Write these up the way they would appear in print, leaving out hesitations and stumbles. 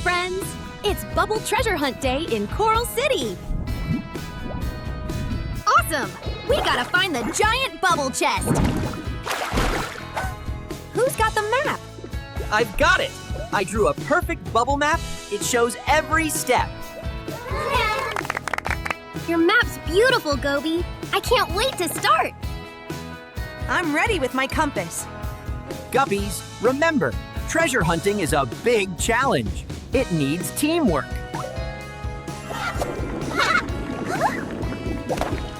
friends! It's Bubble Treasure Hunt Day in Coral City! Awesome! We gotta find the giant bubble chest! Who's got the map? I've got it! I drew a perfect bubble map. It shows every step. Your map's beautiful, Gobi. I can't wait to start! I'm ready with my compass. Guppies, remember, treasure hunting is a big challenge. It needs teamwork.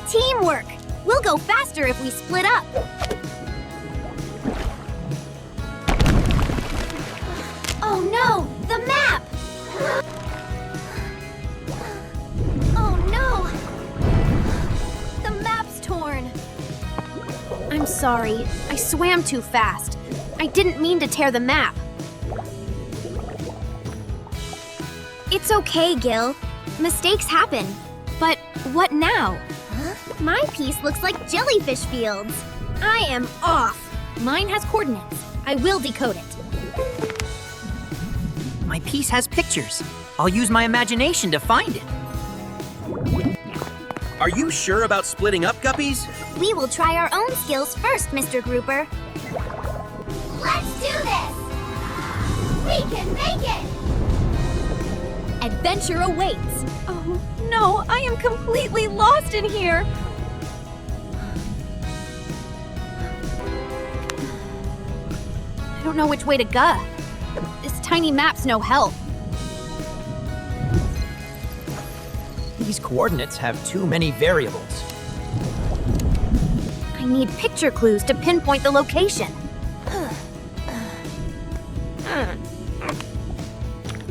Teamwork! We'll go faster if we split up. Oh no! The map! Oh no! The map's torn. I'm sorry. I swam too fast. I didn't mean to tear the map. It's okay, Gil. Mistakes happen. But what now? My piece looks like jellyfish fields. I am off. Mine has coordinates. I will decode it. My piece has pictures. I'll use my imagination to find it. Are you sure about splitting up, Guppies? We will try our own skills first, Mr. Grouper. Let's do this! We can make it! Adventure awaits. Oh, no, I am completely lost in here. I don't know which way to go. This tiny map's no help. These coordinates have too many variables. I need picture clues to pinpoint the location.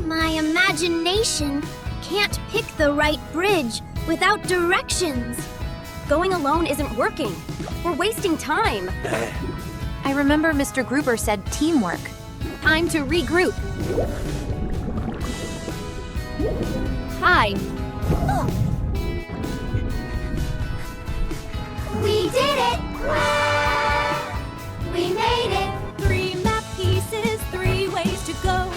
My imagination can't pick the right bridge without directions. Going alone isn't working. We're wasting time. I remember Mr. Grouper said teamwork. Time to regroup. Hi. We did it! We made it! 3 map pieces, 3 ways to go.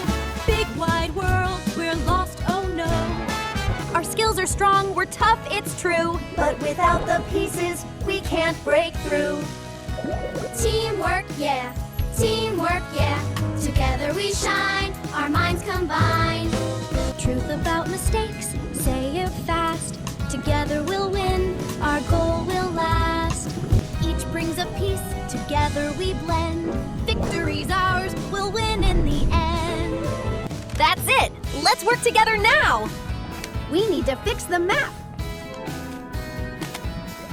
Big wide world, we're lost, oh no. Our skills are strong, we're tough, it's true. But without the pieces, we can't break through. Teamwork, yeah. Teamwork, yeah. Together we shine, our minds combine. Truth about mistakes, say it fast. Together we'll win, our goal will last. Each brings a piece, together we blend. Victory's ours, we'll win in the end. That's it! Let's work together now! We need to fix the map.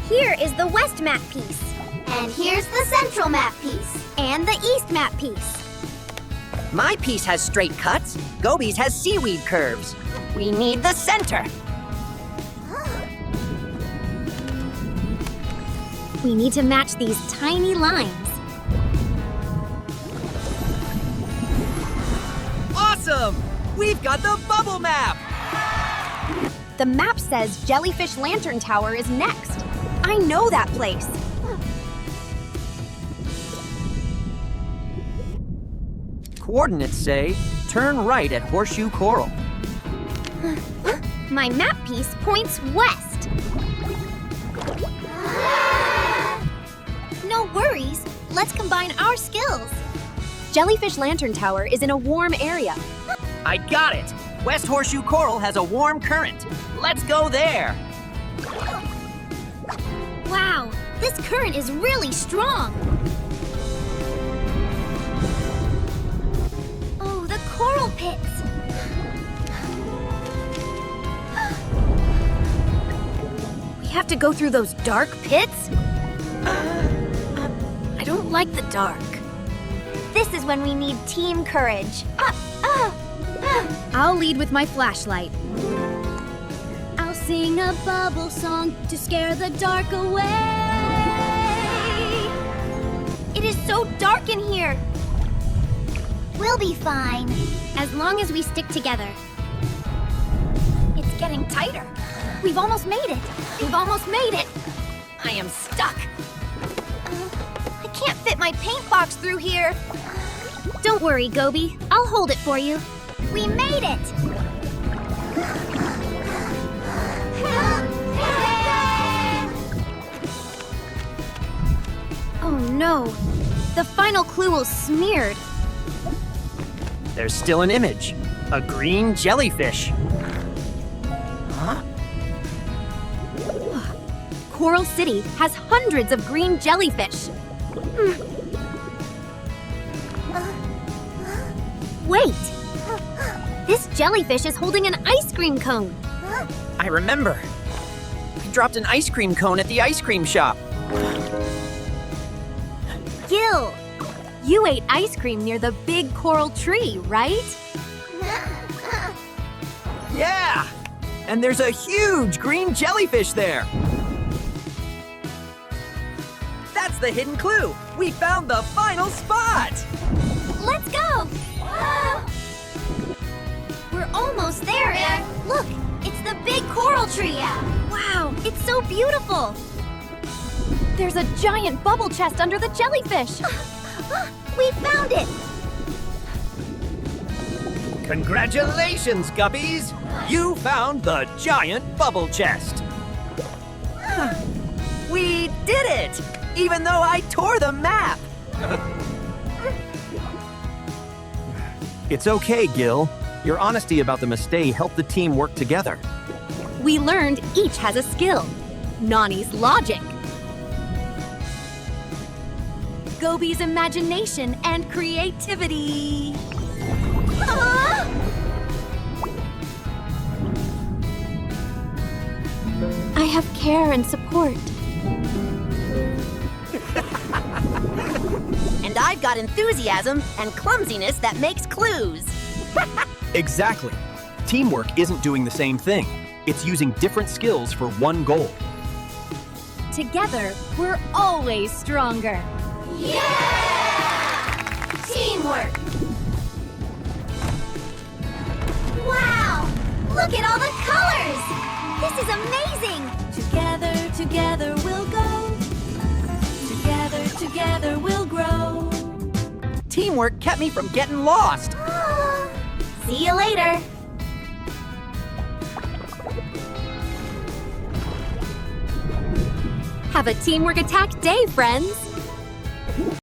Here is the west map piece. And here's the central map piece. And the east map piece. My piece has straight cuts. Gobi's has seaweed curves. We need the center. We need to match these tiny lines. Awesome! We've got the bubble map! The map says Jellyfish Lantern Tower is next. I know that place. Coordinates say, turn right at Horseshoe Coral. My map piece points west. No worries. Let's combine our skills. Jellyfish Lantern Tower is in a warm area. I got it! West Horseshoe Coral has a warm current. Let's go there! Wow, this current is really strong. Oh, the coral pits. We have to go through those dark pits? I don't like the dark. This is when we need team courage. I'll lead with my flashlight. I'll sing a bubble song to scare the dark away. It is so dark in here. We'll be fine. As long as we stick together. It's getting tighter. We've almost made it. We've almost made it. I am stuck. I can't fit my paint box through here. Don't worry, Gobi. I'll hold it for you. We made it! Oh no, the final clue was smeared. There's still an image. A green jellyfish. Huh? Coral City has hundreds of green jellyfish. Wait! This jellyfish is holding an ice cream cone. I remember. I dropped an ice cream cone at the ice cream shop. Gil, you ate ice cream near the big coral tree, right? Yeah! And there's a huge green jellyfish there. That's the hidden clue. We found the final spot. Let's go! We're almost there, Eric. Look, it's the big coral tree. Wow, it's so beautiful. There's a giant bubble chest under the jellyfish. We found it! Congratulations, Guppies! You found the giant bubble chest. We did it! Even though I tore the map! It's okay, Gil. Your honesty about the mistake helped the team work together. We learned each has a skill. Nani's logic. Gobi's imagination and creativity. I have care and support. And I've got enthusiasm and clumsiness that makes clues. Exactly. Teamwork isn't doing the same thing. It's using different skills for one goal. Together, we're always stronger. Yeah! Teamwork! Wow! Look at all the colors! This is amazing! Together we'll go. Together we'll grow. Teamwork kept me from getting lost. See you later! Have a teamwork attack day, friends!